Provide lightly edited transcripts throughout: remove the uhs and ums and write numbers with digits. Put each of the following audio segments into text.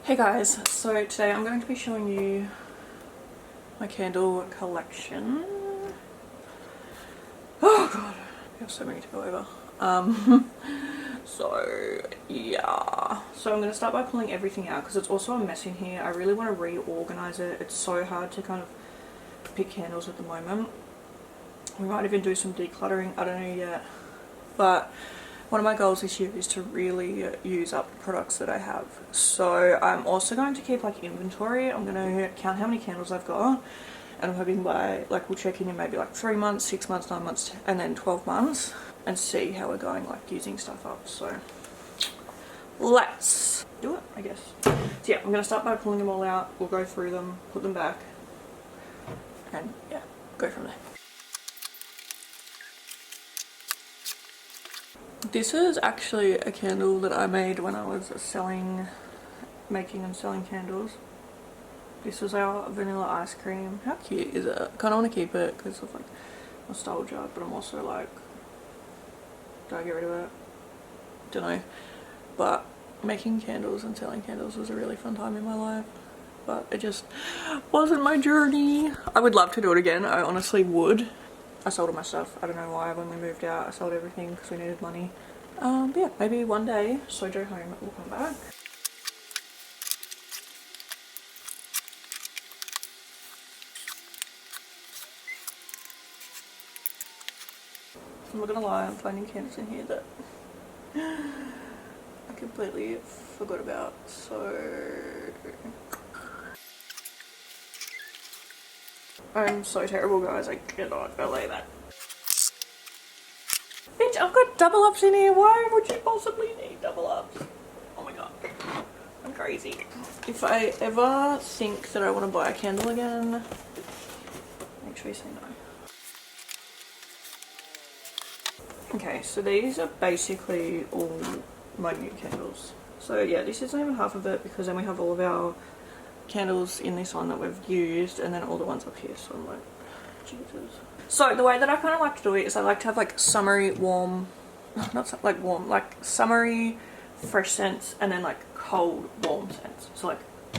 Hey guys, so today I'm going to be showing you my candle collection. Oh god, we have so many to go over. So yeah, so I'm going to start by pulling everything out because it's also a mess in here. I really want to reorganize it. It's so hard to kind of pick candles at the moment. We might even do some decluttering, I don't know yet, but one of my goals this year is to really use up the products that I have. So I'm also going to keep like inventory. I'm going to count how many candles I've got, and I'm hoping by like we'll check in maybe like 3 months, 6 months, 9 months, and then 12 months and see how we're going like using stuff up. So let's do it, I guess. So yeah, I'm going to start by pulling them all out. We'll go through them, put them back, and yeah, go from there. This is actually a candle that I made when I was making and selling candles. This is our vanilla ice cream. How cute is it? I kind of want to keep it because of like nostalgia, but I'm also like, do I get rid of it? Don't know. But making candles and selling candles was a really fun time in my life, but it just wasn't my journey. I would love to do it again. I honestly would. I sold all my stuff. I don't know why. When we moved out, I sold everything because we needed money. But yeah, maybe one day Sojo Home will come back. I'm not gonna lie, I'm finding candles in here that I completely forgot about. So I'm so terrible, guys. I cannot believe it. Bitch, I've got double ups in here. Why would you possibly need double ups? Oh my god. I'm crazy. If I ever think that I want to buy a candle again, make sure you say no. Okay, so these are basically all my new candles. So yeah, this isn't even half of it because then we have all of our candles in this one that we've used and then all the ones up here. So I'm like, Jesus. So the way that I kind of like to do it is I like to have like summery warm, not like warm, like summery fresh scents and then like cold warm scents. So like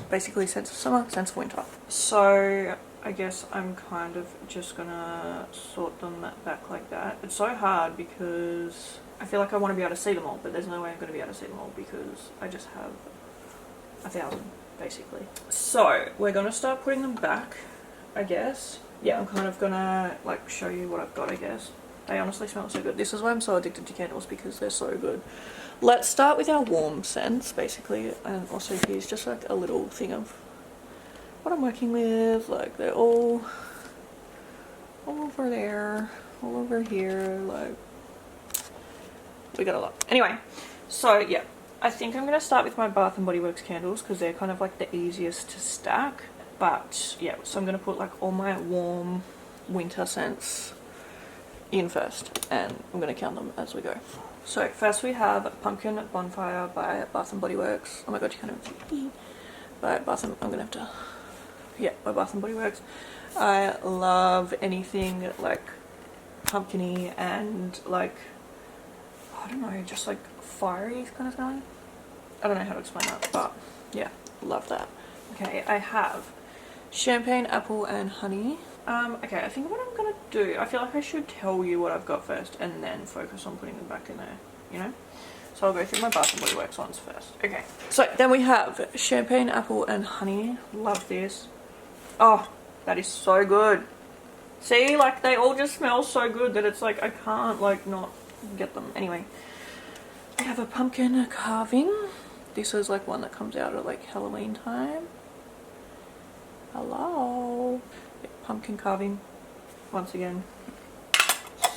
basically scents of summer, scents of winter. So I guess I'm kind of just gonna sort them back like that. It's so hard because I feel like I want to be able to see them all, but there's no way I'm going to be able to see them all because I just have 1,000 basically. So we're gonna start putting them back, I guess. Yeah, I'm kind of gonna like show you what I've got, I guess. They honestly smell so good. This is why I'm so addicted to candles, because they're so good. Let's start with our warm scents basically, and also here's just like a little thing of what I'm working with. Like they're all over there, all over here, like we got a lot. Anyway, so yeah, I think I'm gonna start with my Bath and Body Works candles because they're kind of like the easiest to stack. But yeah, so I'm gonna put like all my warm winter scents in first, and I'm gonna count them as we go. So first we have Pumpkin Bonfire by Bath and Body Works. Oh my god, you can't even see. By Bath and, I'm gonna have to, yeah, by Bath and Body Works. I love anything like pumpkin-y and like, I don't know, just like fiery kind of smelling. I don't know how to explain that, but yeah, love that. Okay, I have Champagne Apple and Honey. Okay, I think what I'm gonna do, I feel like I should tell you what I've got first and then focus on putting them back in there, you know? So I'll go through my Bath and Body Works ones first. Okay, so then we have Champagne Apple and Honey. Love this. Oh, that is so good. See, like they all just smell so good that it's like I can't like not get them. Anyway, we have a Pumpkin Carving. This is like one that comes out at like Halloween time. Hello. Yeah, Pumpkin Carving. Once again,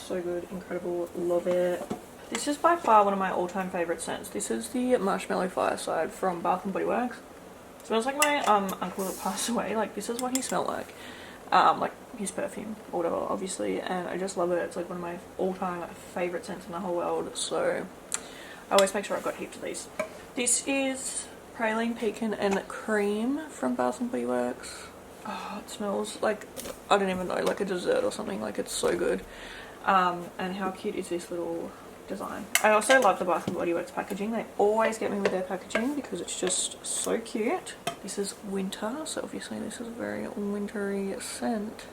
so good, incredible, love it. This is by far one of my all-time favorite scents. This is the Marshmallow Fireside from Bath and Body Works. It smells like my uncle that passed away. Like this is what he smelled like his perfume or whatever, obviously, and I just love it. It's like one of my all-time favorite scents in the whole world. So I always make sure I've got heaps of these. This is Praline Pecan and Cream from Bath and Body Works. Oh, it smells like, I don't even know, like a dessert or something. Like it's so good. And how cute is this little design. I also love the Bath & Body Works packaging. They always get me with their packaging because it's just so cute. This is winter, so obviously this is a very wintry scent.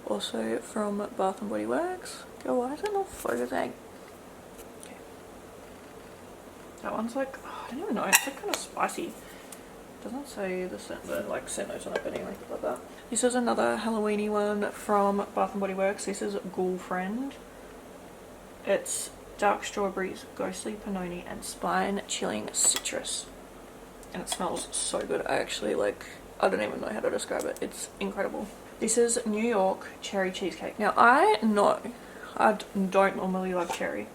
Also from Bath & Body Works. Go, why is it not focusing? Okay. That one's like, oh, I don't even know, it's like kind of spicy. Doesn't say the scent, like scent notes on it, but anyway, like that. This is another Halloweeny one from Bath & Body Works. This is Ghoul Friend. It's dark strawberries, ghostly panoni, and spine chilling citrus. And it smells so good. I actually I don't even know how to describe it. It's incredible. This is New York cherry cheesecake. Now I know I don't normally love cherry,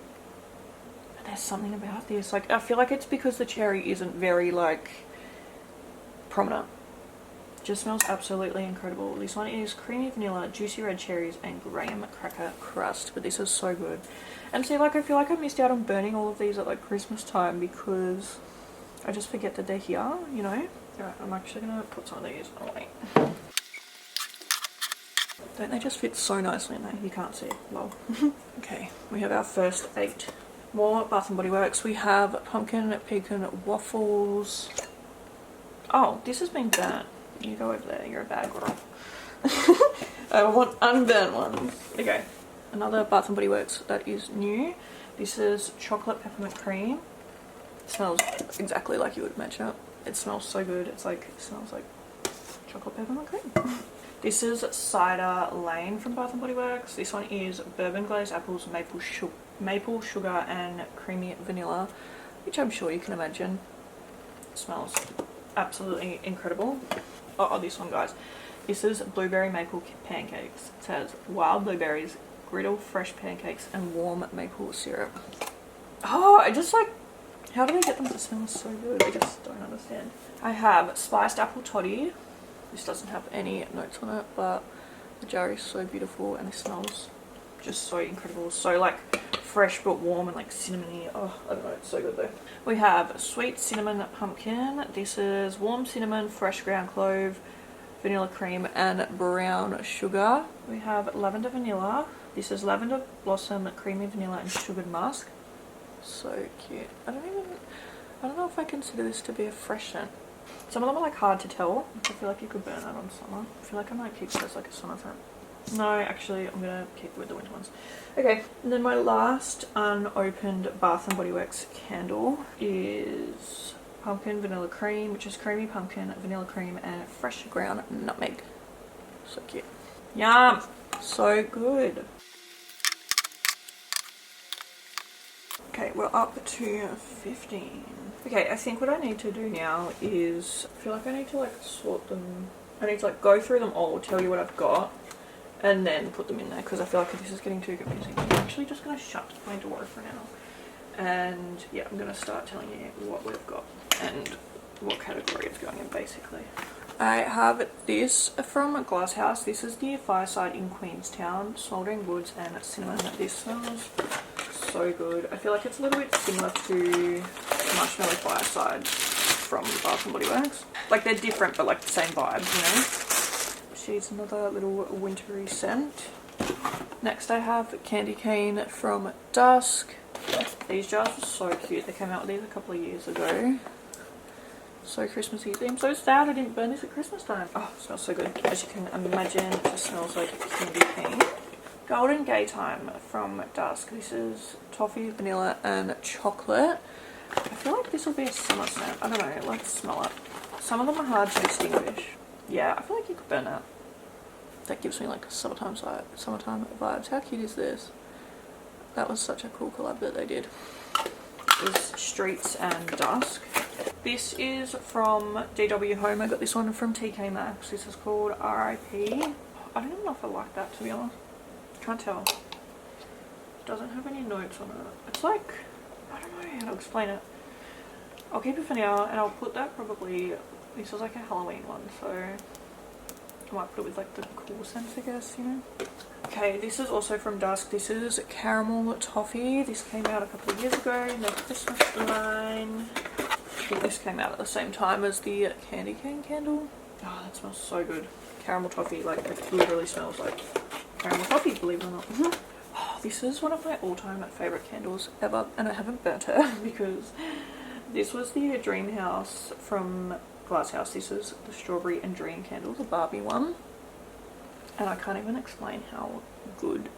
but there's something about this. Like, I feel like it's because the cherry isn't very prominent. Just smells absolutely incredible. This one is creamy vanilla, juicy red cherries, and graham cracker crust. But this is so good. And see, I feel like I missed out on burning all of these at Christmas time because I just forget that they're here, you know? Alright, I'm actually gonna put some of these away. Don't they just fit so nicely in there? You can't see it. Lol. Okay, we have our first 8. More Bath & Body Works. We have pumpkin pecan waffles. Oh, this has been burnt. You go over there, you're a bad girl. I want unburnt ones. Okay, another Bath & Body Works that is new. This is chocolate peppermint cream. It smells exactly like you would imagine it. It smells so good. It smells like chocolate peppermint cream. This is Cider Lane from Bath & Body Works. This one is bourbon glazed apples, maple sugar, and creamy vanilla, which I'm sure you can imagine. It smells absolutely incredible. Oh, this one, guys. This is blueberry maple pancakes. It says wild blueberries, griddle fresh pancakes, and warm maple syrup. Oh, I just how do they get them to smell so good? I just don't understand. I have spiced apple toddy. This doesn't have any notes on it, but the jar is so beautiful and it smells just so incredible. So fresh but warm and cinnamony. Oh, I don't know, it's so good though. We have sweet cinnamon pumpkin. This is warm cinnamon, fresh ground clove, vanilla cream, and brown sugar. We have lavender vanilla. This is lavender blossom, creamy vanilla, and sugared musk. So cute. I don't know if I consider this to be a fresh scent. Some of them are hard to tell. I feel like you could burn that on summer. I feel like I might keep this as a summer scent. No, actually, I'm gonna keep it with the winter ones. Okay, and then my last unopened Bath & Body Works candle is pumpkin vanilla cream, which is creamy pumpkin, vanilla cream, and fresh ground nutmeg. So cute. Yum! So good. Okay, we're up to 15. Okay, I think what I need to do now is, I feel like I need to sort them. I need to go through them all, tell you what I've got, and then put them in there because I feel like this is getting too confusing. I'm actually just going to shut my door for now. And yeah, I'm going to start telling you what we've got and what category it's going in basically. I have this from Glass House. This is the Fireside in Queenstown, Smouldering Woods and Cinnamon. This smells so good. I feel like it's a little bit similar to Marshmallow Fireside from Bath & Body Works. They're different but the same vibes, you know. She's another little wintry scent. Next I have Candy Cane from Dusk. These jars are so cute. They came out with these a couple of years ago. So Christmassy. I'm so sad I didn't burn this at Christmas time. Oh, it smells so good. As you can imagine, it just smells like candy cane. Golden Gay Time from Dusk. This is toffee, vanilla, and chocolate. I feel like this will be a summer scent. I don't know. Let's smell it. Some of them are hard to distinguish. Yeah, I feel like you could burn that. That gives me summertime vibes. How cute is this? That was such a cool collab that they did. Is Streets and Dusk. This is from DW Home. I got this one from TK Maxx. This is called RIP. I don't even know if I like that, to be honest. Can't tell. It doesn't have any notes on it. It's I don't know how to explain it. I'll keep it for now and I'll put that probably, this is a Halloween one, so I might put it with the cool scents, I guess, you know. Okay, this is also from Dusk. This is Caramel Toffee. This came out a couple of years ago in the Christmas line. I think this came out at the same time as the Candy Cane candle. Oh, that smells so good. Caramel Toffee, it literally smells like caramel toffee, believe it or not. Oh, This is one of my all-time favourite candles ever, and I haven't burnt her because this was the Dream House from Glass House. This is the Strawberry and Dream candle, the Barbie one. And I can't even explain how good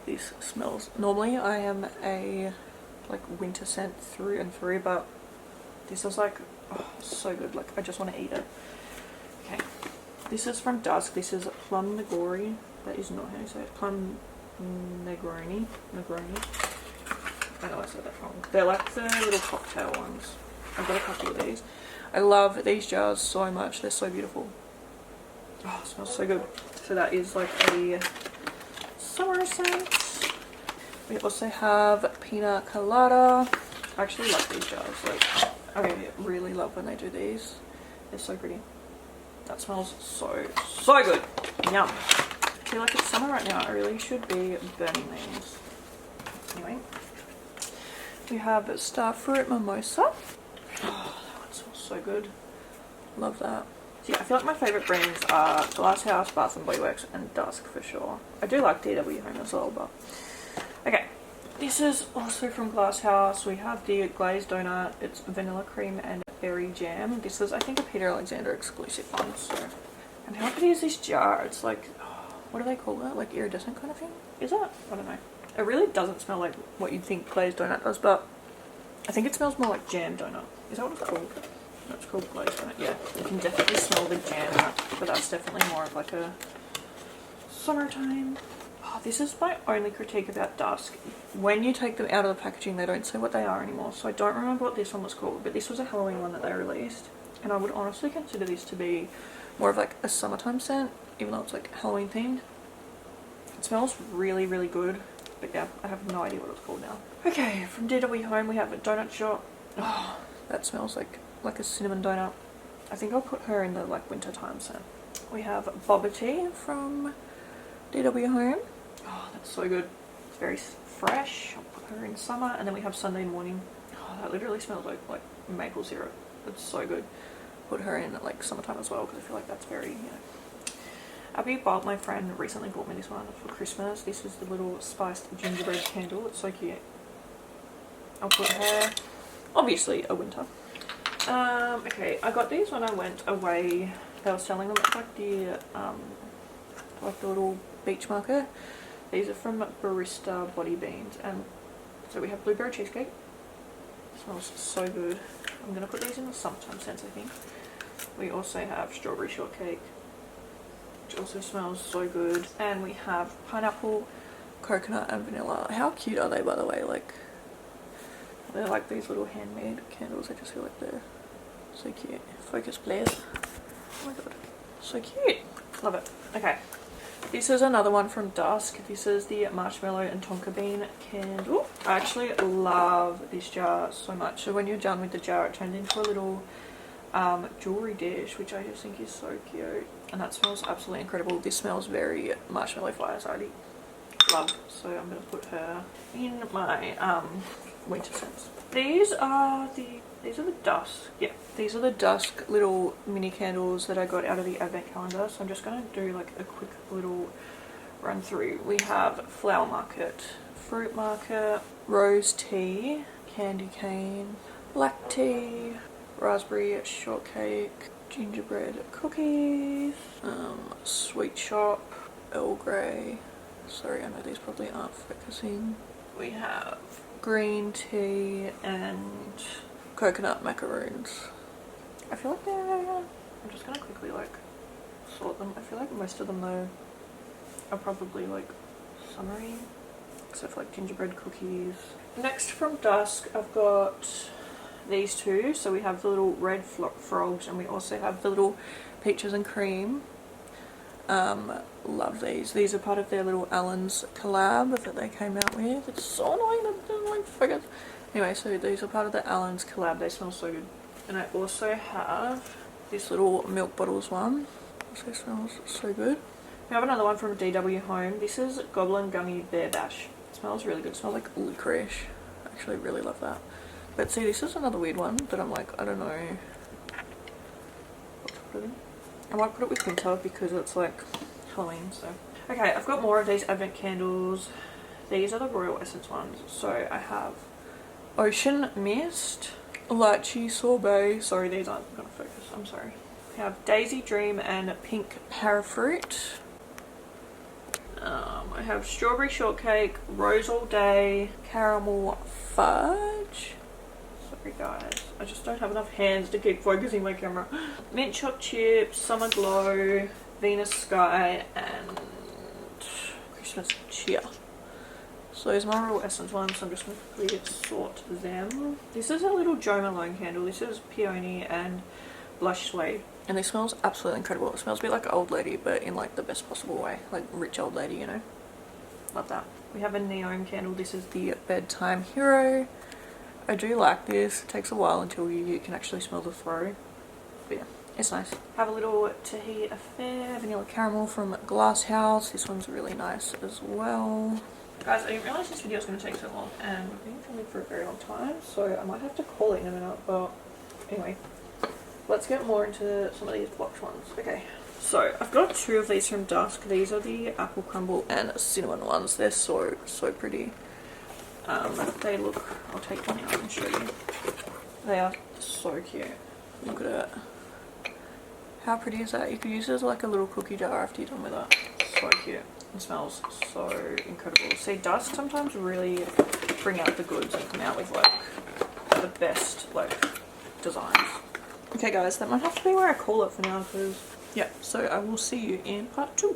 this smells. Normally I am a like winter scent through and through, but this is like, oh, so good. Like I just want to eat it. Okay, this is from Dusk. This is Plum Negroni. That is not how you say it. Plum Negroni. I know I said that wrong. They're like the little cocktail ones. I've got a couple of these. I love these jars so much. They're so beautiful. Oh, it smells so good. So that is like a summer scent. We also have Pina Colada. I actually love these jars. Like, I really love when they do these. They're so pretty. That smells so good. Yum. I feel like it's summer right now. I really should be burning these. Anyway, we have Starfruit Mimosa. Oh, that one smells so good. Love that. So yeah, I feel like my favourite brands are Glass House, Bath and Body Works, and Dusk for sure. I do like DW Home as well, but okay. This is also from Glass House. We have the glazed donut. It's vanilla cream and berry jam. This is, I think, a Peter Alexander exclusive one. So, and how pretty is this jar? It's like, what do they call that? Like iridescent kind of thing? Is that? I don't know. It really doesn't smell like what you'd think glazed donut does, but I think it smells more like jam donut. Is that what it's called? No, it's called glazed donut. Yeah, you can definitely smell the jam nut, but that's definitely more of like a summertime. Oh, this is my only critique about Dusk. When you take them out of the packaging, they don't say what they are anymore, so I don't remember what this one was called, but this was a Halloween one that they released, and I would honestly consider this to be more of like a summertime scent, even though it's like Halloween themed. It smells really, really good, but yeah, I have no idea what it's called now. Okay, from DW Home we have a donut shop. Oh, that smells like a cinnamon donut. I think I'll put her in the like winter time scent. We have Boba Tea from DW Home. Oh, that's so good. It's very fresh. I'll put her in summer. And then we have Sunday Morning. Oh, that literally smells like maple syrup. It's so good. Put her in like summertime as well, because I feel like that's very, you know. Abby Bob, my friend, recently bought me this one for Christmas. This is the little spiced gingerbread candle. It's so cute. I'll put her, obviously, a winter. Okay, I got these when I went away. They were selling them at like the little beach market. These are from Barista Body Beans, and so we have blueberry cheesecake. It smells so good. I'm gonna put these in the summertime scents, I think. We also have strawberry shortcake, which also smells so good, and we have pineapple, coconut, and vanilla. How cute are they, by the way? Like, they're like these little handmade candles. I just feel like they're so cute. Focus, please. Oh my god, so cute. Love it. Okay. This is another one from Dusk. This is the marshmallow and tonka bean candle. I actually love this jar so much. So when you're done with the jar, it turns into a little jewelry dish, which I just think is so cute. And that smells absolutely incredible. This smells very marshmallow fires. I already love. So I'm going to put her in my winter scents. These are the Dusk. Yeah, these are the Dusk little mini candles that I got out of the advent calendar. So I'm just going to do like a quick little run through. We have Flower Market, Fruit Market, Rose Tea, Candy Cane, Black Tea, Raspberry Shortcake, Gingerbread Cookies, Sweet Shop, Earl Grey. Sorry, I know these probably aren't focusing. We have green tea and coconut macaroons. I feel like I'm just gonna quickly like sort them. I feel like most of them though are probably like summery, except for like gingerbread cookies. Next from Dusk, I've got these two. So we have the little red frogs, and we also have the little peaches and cream. Love these. These are part of their little Allen's collab that they came out with. It's so annoying that they don't like focus. Anyway, so these are part of the Allen's collab. They smell so good. And I also have this little milk bottles one. Also smells so good. We have another one from DW Home. This is Goblin Gummy Bear Bash. It smells really good. It smells like licorice. I actually really love that. But see, this is another weird one that I'm like, I don't know what to put it in. I might put it with winter because it's like Halloween, so. Okay, I've got more of these advent candles. These are the Royal Essence ones. So I have Ocean Mist, Lychee Sorbet. Sorry, these aren't going to focus. I'm sorry. We have Daisy Dream and Pink Parafruit. I have Strawberry Shortcake, Rose All Day, Caramel Fudge. Sorry guys, I just don't have enough hands to keep focusing my camera. Mint Choc Chips, Summer Glow, Venus Sky, and Christmas Cheer. So those are my Royal Essence ones, so I'm just going to quickly sort them. This is a little Jo Malone candle. This is Peony and Blush Suede. And this smells absolutely incredible. It smells a bit like an old lady, but in like the best possible way. Like rich old lady, you know. Love that. We have a neon candle. This is the Bedtime Hero. I do like this. It takes a while until you can actually smell the throw. But yeah, it's nice. Have a little Tahiti Affair Vanilla Caramel from Glass House. This one's really nice as well. Guys, I didn't realise this video was going to take so long, and we've been filming for a very long time, so I might have to call it in a minute, but anyway. Let's get more into some of these box ones. Okay, so I've got two of these from Dusk. These are the Apple Crumble and Cinnamon ones. They're so pretty. They look, I'll take one out and show you. They are so cute. Look at it. How pretty is that? You could use it as like a little cookie jar after you're done with it. So cute. It smells so incredible. See, Dusk sometimes really bring out the goods and come out with like the best like designs. Okay guys, that might have to be where I call it for now, because yeah, so I will see you in part 2.